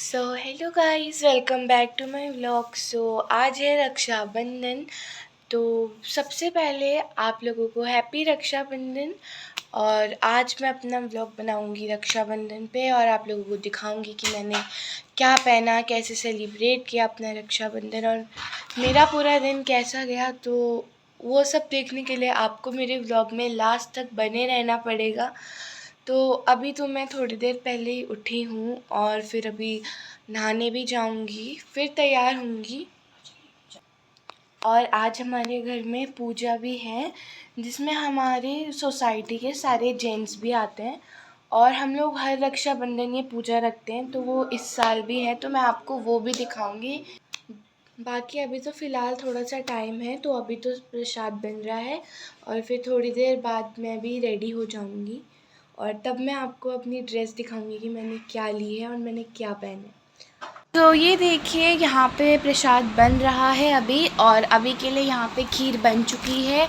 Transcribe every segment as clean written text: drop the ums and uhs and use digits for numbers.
Hello guys, welcome back to my vlog. आज है रक्षाबंधन। तो सबसे पहले आप लोगों को हैप्पी रक्षाबंधन। और आज मैं अपना व्लॉग बनाऊंगी रक्षाबंधन पे और आप लोगों को दिखाऊंगी कि मैंने क्या पहना, कैसे सेलिब्रेट किया अपना रक्षाबंधन और मेरा पूरा दिन कैसा गया। तो वो सब देखने के लिए आपको मेरे व्लॉग में लास्ट तक बने रहना पड़ेगा। तो अभी तो मैं थोड़ी देर पहले ही उठी हूँ और फिर अभी नहाने भी जाऊँगी, फिर तैयार होंगी। और आज हमारे घर में पूजा भी है जिसमें हमारे सोसाइटी के सारे जेंट्स भी आते हैं और हम लोग हर रक्षाबंधन ये पूजा रखते हैं। तो वो इस साल भी है, तो मैं आपको वो भी दिखाऊंगी। बाकी अभी तो फ़िलहाल थोड़ा सा टाइम है, तो अभी तो प्रसाद बन रहा है और फिर थोड़ी देर बाद मैं भी रेडी हो जाऊंगी और तब मैं आपको अपनी ड्रेस दिखाऊंगी कि मैंने क्या ली है और मैंने क्या पहना है। तो ये देखिए, यहाँ पे प्रसाद बन रहा है अभी, और अभी के लिए यहाँ पे खीर बन चुकी है,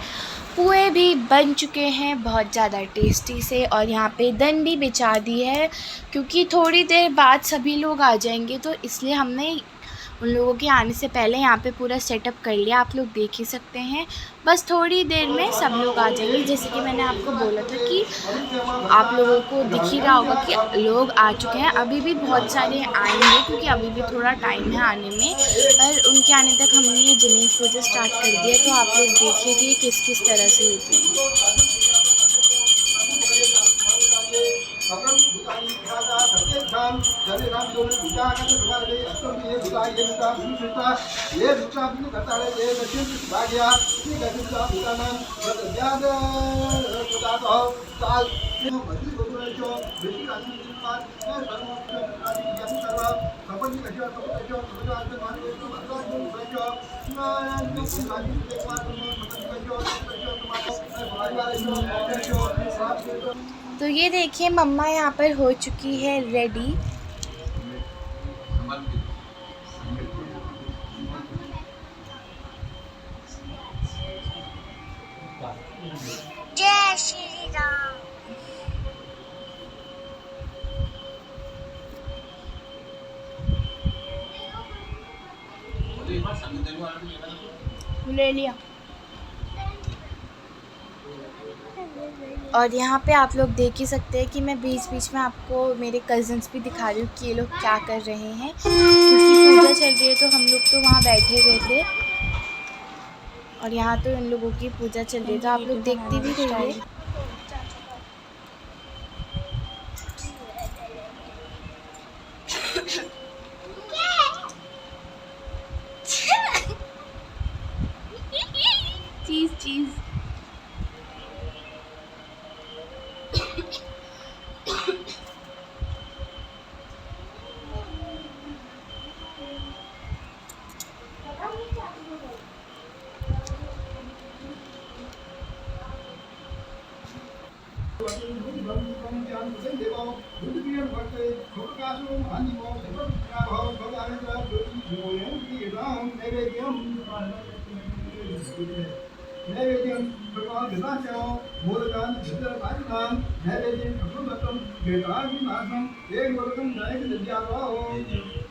पुए भी बन चुके हैं बहुत ज़्यादा टेस्टी से, और यहाँ पे दन भी बिछा दी है क्योंकि थोड़ी देर बाद सभी लोग आ जाएंगे, तो इसलिए हमने उन लोगों के आने से पहले यहाँ पे पूरा सेटअप कर लिया। आप लोग देख ही सकते हैं, बस थोड़ी देर में सब लोग आ जाएंगे। जैसे कि मैंने आपको बोला था कि आप लोगों को दिख ही रहा होगा कि लोग आ चुके हैं। अभी भी बहुत सारे आएंगे क्योंकि अभी भी थोड़ा टाइम है आने में, पर उनके आने तक हमने ये गणेश पूजा स्टार्ट कर दिया। तो आप लोग देखिए कि किस किस तरह से होती है। तो ये देखिए, मम्मा यहाँ पर हो चुकी है रेडी। जय श्री राम। ले लिया। और यहाँ पे आप लोग देख ही सकते हैं कि मैं बीच बीच में आपको मेरे कज़न्स भी दिखा रही हूँ कि ये लोग क्या कर रहे हैं, क्योंकि पूजा चल रही है तो हम लोग तो वहाँ बैठे हुए थे और यहाँ तो इन लोगों की पूजा चल रही है, तो आप लोग देखते भी रहिए। चीज़ चीज़ नैवेद्यं प्रकाशदास्यो मोदकान् निद्रकारिणां नैवेद्यं अकृतम् वेदाभिनाशं वेदवर्गं नैवेद्यारो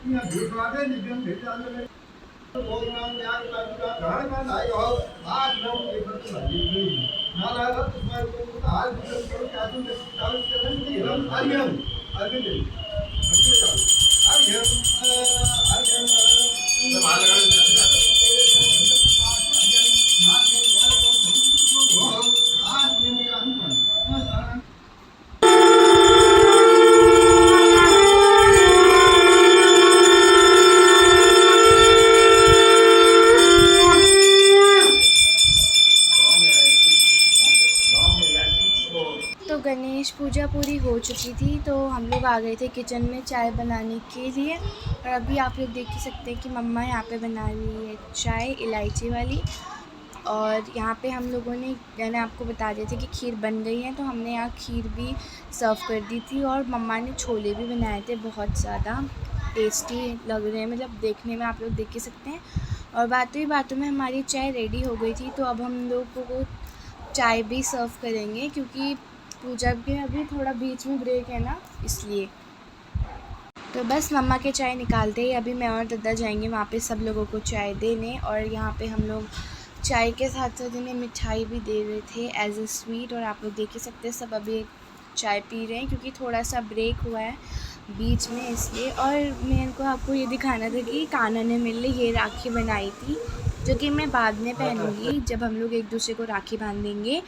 न भूषादे नित्यं भेदाले भोजनां न्यायकारिका धारणकालायो आश्रम एकत्र नालागत स्मरणं आल विषय करो चातुं चालु चलन की हम आर्यम आर्यम आर्यम आर्यम तो गणेश पूजा पूरी हो चुकी थी, तो हम लोग आ गए थे किचन में चाय बनाने के लिए। और अभी आप लोग देख ही सकते हैं कि मम्मा यहाँ पे बना रही है चाय इलायची वाली। और यहाँ पे हम लोगों ने, मैंने आपको बता दिया था कि खीर बन गई है, तो हमने यहाँ खीर भी सर्व कर दी थी। और मम्मा ने छोले भी बनाए थे, बहुत ज़्यादा टेस्टी लग रहे हैं, मतलब देखने में आप लोग देख ही सकते हैं। और बातों ही बातों में हमारी चाय रेडी हो गई थी, तो अब हम लोगों को चाय भी सर्व करेंगे क्योंकि पूजा के अभी थोड़ा बीच में ब्रेक है ना, इसलिए। तो बस मम्मा के चाय निकालते ही अभी मैं और दादा जाएंगे वहाँ पे सब लोगों को चाय देने। और यहाँ पे हम लोग चाय के साथ साथ इन्हें मिठाई भी दे रहे थे एज अ स्वीट। और आप लोग देख ही सकते हैं सब अभी चाय पी रहे हैं क्योंकि थोड़ा सा ब्रेक हुआ है बीच में इसलिए। और मेरे को आपको ये दिखाना था कि कान्हा ने मेरे लिए ये राखी बनाई थी जो कि मैं बाद में पहनूँगी जब हम लोग एक दूसरे को राखी बांधेंगे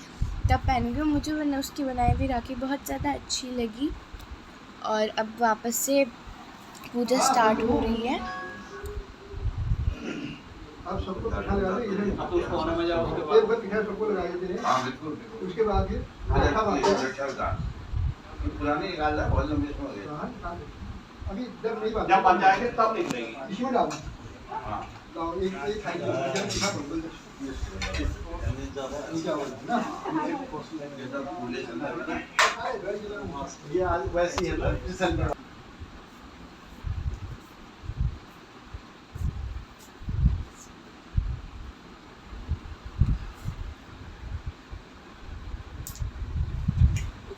तब पहनूँगी। मुझे उसकी बनाई हुई राखी बहुत ज़्यादा अच्छी लगी। और अब वापस से पूजा स्टार्ट हो रही है। आप सबको पता लगा दो इधर आप तो उसको होने में जाओ उसके बाद एक बार दिखा सबको लगा देते हैं। हां बिल्कुल उसके बाद फिर रखा बात है पुरानी निकाल ला बहुत लंबे इसमें हो गए अभी जब नहीं बात जब बन जाएंगे तब निकलेगी इसमें डालना। हां तो एक खाई जब दिखा बोल दे क्या बोल ना ये तो फूले चल रहा है ना ये आज वैसी है ना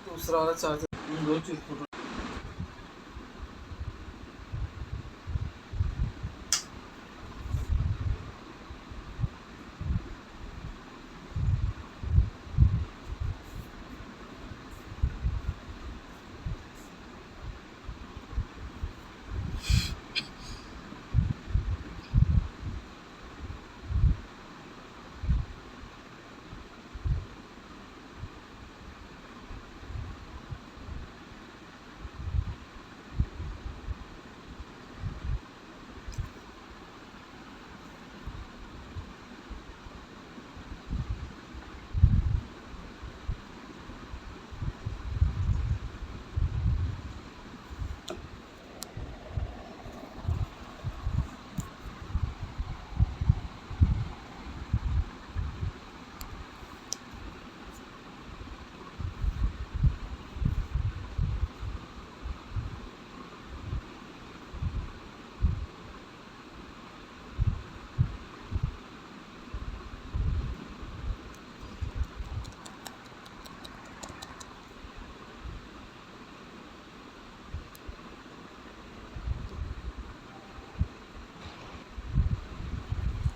दूसरा वाला चार्जर दो चीज फोटो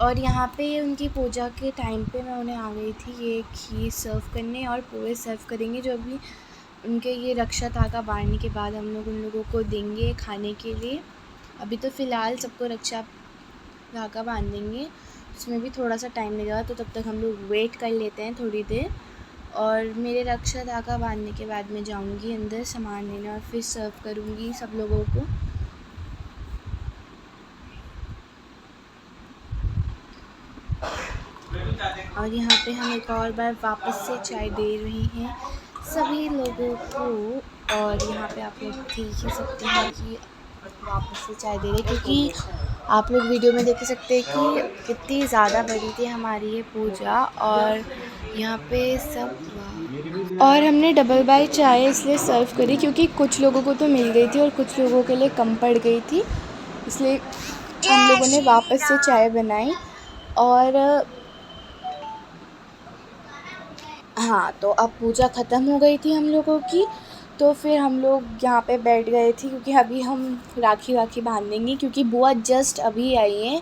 और यहाँ पे उनकी पूजा के टाइम पे मैं उन्हें आ गई थी ये खीर सर्व करने और पोहे सर्व करेंगे जो अभी उनके ये रक्षा धागा बांधने के बाद हम लोग उन लोगों को देंगे खाने के लिए। अभी तो फ़िलहाल सबको रक्षा धागा बांधेंगे उसमें भी थोड़ा सा टाइम लगेगा तो तब तक हम लोग वेट कर लेते हैं थोड़ी देर। और मेरे रक्षा धागा बांधने के बाद मैं जाऊँगी अंदर सामान लेने और फिर सर्व करूँगी सब लोगों को। और यहाँ पे हम एक और बार वापस से चाय दे रहे हैं सभी लोगों को। और यहाँ पे आप लोग देख ही सकते हैं कि वापस से चाय दे रहे हैं क्योंकि आप लोग वीडियो में देख सकते हैं कि कितनी ज़्यादा बड़ी थी हमारी ये पूजा। और यहाँ पे सब और हमने डबल बाय चाय इसलिए सर्व करी क्योंकि कुछ लोगों को तो मिल गई थी और कुछ लोगों के लिए कम पड़ गई थी इसलिए हम लोगों ने वापस से चाय बनाई। और हाँ तो अब पूजा ख़त्म हो गई थी हम लोगों की तो फिर हम लोग यहाँ पे बैठ गए थे क्योंकि अभी हम राखी वाखी बांधेंगे क्योंकि बुआ जस्ट अभी आई हैं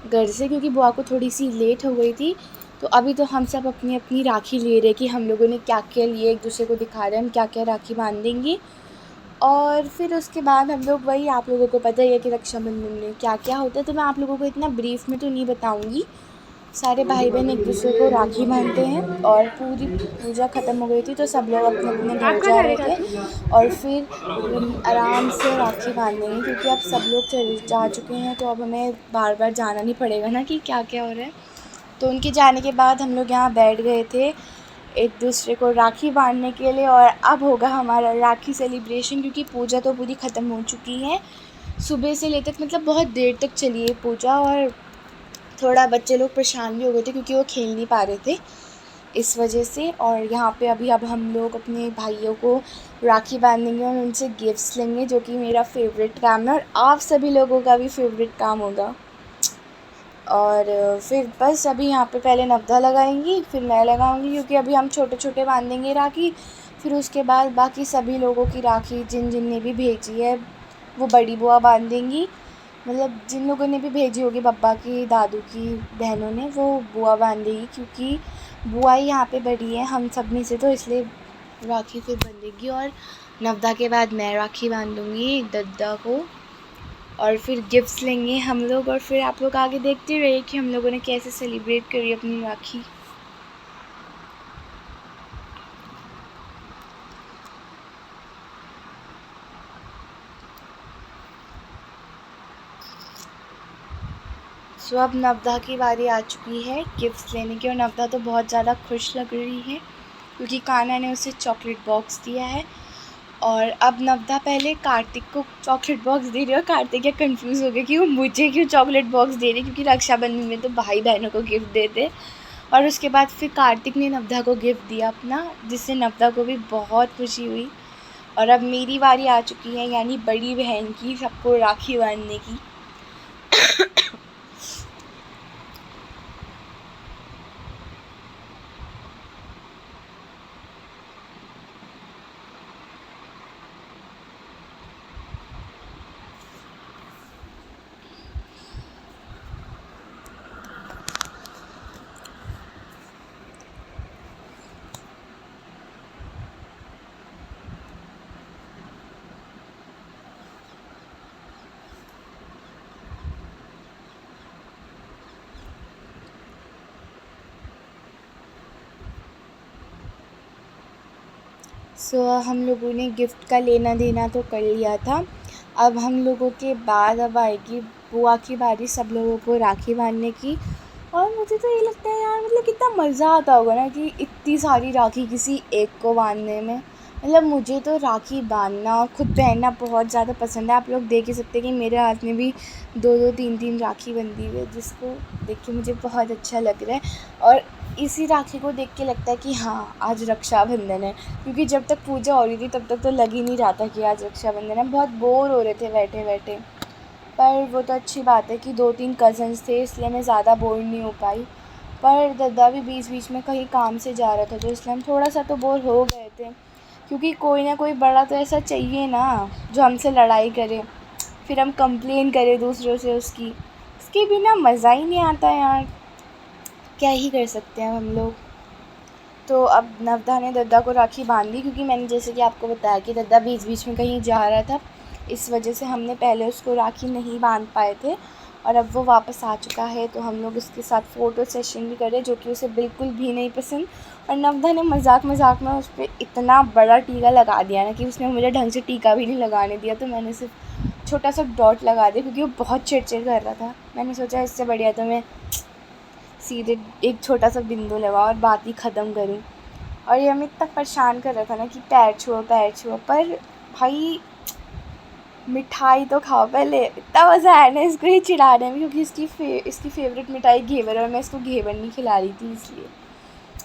घर से क्योंकि बुआ को थोड़ी सी लेट हो गई थी। तो अभी तो हम सब अपनी अपनी राखी ले रहे कि हम लोगों ने क्या क्या लिए एक दूसरे को दिखा रहे हैं हम क्या क्या राखी बांधेंगे। और फिर उसके बाद हम लोग वही आप लोगों को पता ही है कि रक्षाबंधन में क्या क्या होता है तो मैं आप लोगों को इतना ब्रीफ में तो नहीं बताऊँगी। सारे भाई बहन एक दूसरे को राखी बांधते हैं और पूरी पूजा ख़त्म हो गई थी तो सब लोग अपने अपने घर जा रहे थे और फिर आराम से राखी बांधेंगे क्योंकि अब सब लोग चले जा चुके हैं तो अब हमें बार बार जाना नहीं पड़ेगा ना कि क्या क्या हो रहा है। तो उनके जाने के बाद हम लोग यहाँ बैठ गए थे एक दूसरे को राखी बांधने के लिए। और अब होगा हमारा राखी सेलिब्रेशन क्योंकि पूजा तो पूरी ख़त्म हो चुकी है सुबह से लेकर मतलब बहुत देर तक चली है पूजा। और थोड़ा बच्चे लोग परेशान भी हो गए थे क्योंकि वो खेल नहीं पा रहे थे इस वजह से। और यहाँ पे अभी अब हम लोग अपने भाइयों को राखी बांधेंगे और उनसे गिफ्ट्स लेंगे जो कि मेरा फेवरेट काम है और आप सभी लोगों का भी फेवरेट काम होगा। और फिर बस अभी यहाँ पे पहले नवदा लगाएंगी फिर मैं लगाऊंगी क्योंकि अभी हम छोटे छोटे बांधेंगे राखी। फिर उसके बाद बाकी सभी लोगों की राखी जिन जिन ने भी भेजी है वो बड़ी बुआ बांधेंगी, मतलब जिन लोगों ने भी भेजी होगी पप्पा की दादू की बहनों ने, वो बुआ बांधेगी, क्योंकि बुआ ही यहाँ पे बड़ी है हम सब में से, तो इसलिए राखी फिर बंधेगी। और नवदा के बाद मैं राखी बांधूँगी दद्दा को, और फिर गिफ्ट्स लेंगे हम लोग, और फिर आप लोग आगे देखते रहिए कि हम लोगों ने कैसे सेलिब्रेट करी अपनी राखी। सो अब नवदा की बारी आ चुकी है गिफ्ट्स लेने की, और नवदा तो बहुत ज़्यादा खुश लग रही है क्योंकि कान्हा ने उसे चॉकलेट बॉक्स दिया है। और अब नवदा पहले कार्तिक को चॉकलेट बॉक्स दे रही है, और कार्तिक या कंफ्यूज हो गया कि वो मुझे क्यों चॉकलेट बॉक्स दे रही, क्योंकि रक्षाबंधन में तो भाई बहनों को गिफ्ट देते। और उसके बाद फिर कार्तिक ने नवदा को गिफ्ट दिया अपना, जिससे नवदा को भी बहुत खुशी हुई। और अब मेरी बारी आ चुकी है, यानी बड़ी बहन की, सबको राखी बांधने की। हम लोगों ने गिफ्ट का लेना देना तो कर लिया था। अब हम लोगों के बाद अब आएगी बुआ की बारी सब लोगों को राखी बांधने की। और मुझे तो ये लगता है यार, मतलब कितना मज़ा आता होगा ना कि इतनी सारी राखी किसी एक को बांधने में। मतलब मुझे तो राखी बांधना और ख़ुद पहनना बहुत ज़्यादा पसंद है। आप लोग देख ही सकते हैं कि मेरे हाथ में भी 2-2 3-3 राखी बंधी हुई है, जिसको देख के मुझे बहुत अच्छा लग रहा है। और इसी राखी को देख के लगता है कि हाँ, आज रक्षाबंधन है, क्योंकि जब तक पूजा हो रही थी तब तक तो लग ही नहीं रहा था कि आज रक्षाबंधन है। बहुत बोर हो रहे थे बैठे बैठे, पर वो तो अच्छी बात है कि 2-3 कज़न्स थे, इसलिए मैं ज़्यादा बोर नहीं हो पाई। पर दद्दा भी बीच बीच में कहीं काम से जा रहा था, तो इसलिए हम थोड़ा सा तो बोर हो गए थे, क्योंकि कोई ना कोई बड़ा तो ऐसा चाहिए ना जो हमसे लड़ाई करे, फिर हम कंप्लेन करें दूसरों से उसके बिना मज़ा ही नहीं आता यार। क्या ही कर सकते हैं हम लोग। तो अब नवदा ने दद्दा को राखी बांध दी, क्योंकि मैंने जैसे कि आपको बताया कि दद्दा बीच बीच में कहीं जा रहा था, इस वजह से हमने पहले उसको राखी नहीं बांध पाए थे। और अब वो वापस आ चुका है, तो हम लोग उसके साथ फ़ोटो सेशन भी करे, जो कि उसे बिल्कुल भी नहीं पसंद। और नवदा ने मजाक मजाक में उस पर इतना बड़ा टीका लगा दिया ना कि उसने मुझे ढंग से टीका भी नहीं लगाने दिया, तो मैंने सिर्फ छोटा सा डॉट लगा दिया, क्योंकि वो बहुत चिड़चिड़ कर रहा था। मैंने सोचा इससे बढ़िया तो मैं सीधे एक छोटा सा बिंदु लगाऊं और बात ही ख़त्म करूं। और ये हमें इतना परेशान कर रहा था ना कि पैर छुओ पैर छुओ, पर भाई मिठाई तो खाओ पहले। इतना मज़ा आया ना इसको ये चिढ़ाने में, क्योंकि इसकी फेवरेट मिठाई घेवर है, और मैं इसको घेवर नहीं खिला रही थी इसलिए।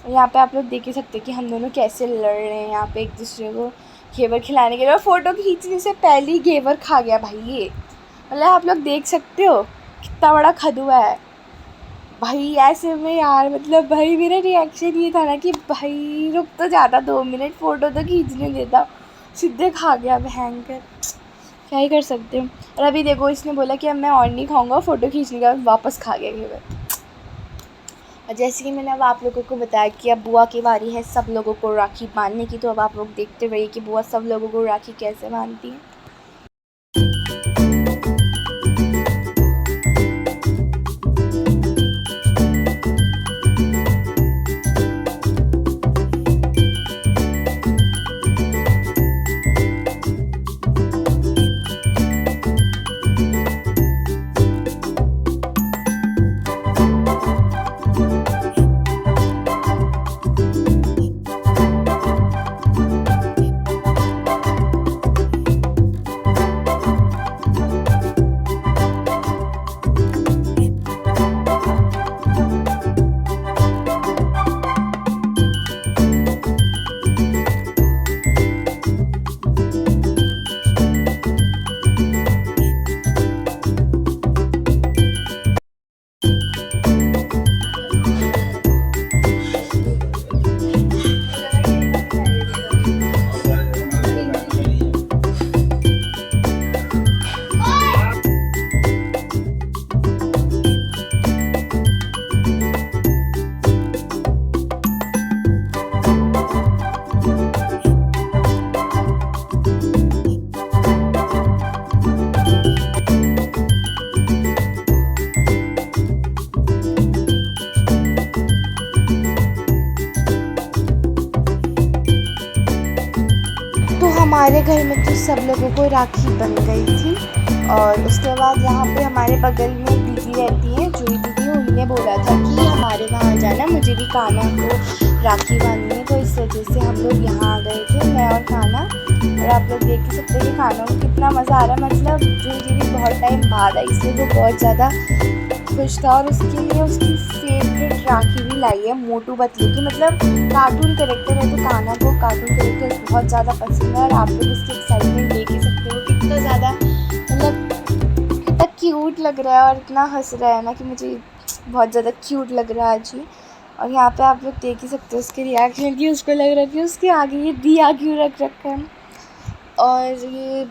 और यहाँ पे आप लोग देख ही सकते हैं कि हम दोनों कैसे लड़ रहे हैं यहाँ पे एक दूसरे को घेवर खिलाने के लिए। और फ़ोटो खींचने से पहले ही घेवर खा गया भाई ये, मतलब आप लोग देख सकते हो कितना बड़ा खदुआ है भाई। ऐसे में यार, मतलब भाई मेरा रिएक्शन ये था ना कि भाई रुक तो जाता 2 मिनट, फ़ोटो तो खींचने देता, सीधे खा गया भयंकर। क्या ही कर सकते हो। और अभी देखो इसने बोला कि अब मैं और नहीं खाऊंगा, फ़ोटो खींचने के बाद वापस खा गया घेवर। और जैसे कि मैंने अब आप लोगों को बताया कि अब बुआ की बारी है सब लोगों को राखी बांधने की, तो अब आप लोग देखते रहिए कि बुआ सब लोगों को राखी कैसे बांधती है। हमारे घर में तो सब लोगों को राखी बन गई थी। और उसके बाद यहाँ पे हमारे बगल में दीदी रहती हैं, जूही दीदी, उन्होंने बोला था कि हमारे वहाँ जाना, मुझे भी कान्हा को राखी बांधनी है। तो इस वजह से हम लोग यहाँ आ गए थे, मैं और कान्हा। और आप लोग देख ही सकते हैं कि कान्हा को कितना मज़ा आ रहा है। मतलब जूही दीदी बहुत टाइम बाद आई, इसलिए वो बहुत ज़्यादा खुश था। और उसके लिए उसकी फेवरेट राखी भी लाई है, मोटू पतलू की। मतलब कार्टून कैरेक्टर है, तो कान्हा को कार्टून कैरेक्टर बहुत ज़्यादा पसंद है। और आप लोग इसकी एक्साइटमेंट देख ही सकते हो कितना ज़्यादा, मतलब कितना क्यूट लग रहा है और इतना हंस रहा है ना कि मुझे बहुत ज़्यादा क्यूट लग रहा है आज ही। और यहाँ पे आप लोग देख ही सकते हो उसके रिएक्शन की, उसको लग रहा है कि उसके आगे ये दिया क्यों रख रखा है। और ये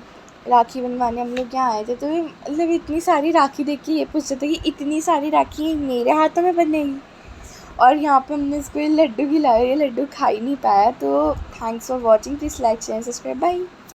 राखी बनवाने हम लोग यहाँ आए थे, तो ये मतलब इतनी सारी राखी देख के ये पूछ रहे थे कि इतनी सारी राखी मेरे हाथों में बनेगी। और यहाँ पे हमने इसको ये लड्डू खिलाया, ये लड्डू खा ही नहीं पाया। तो thanks for watching, please like share subscribe, bye.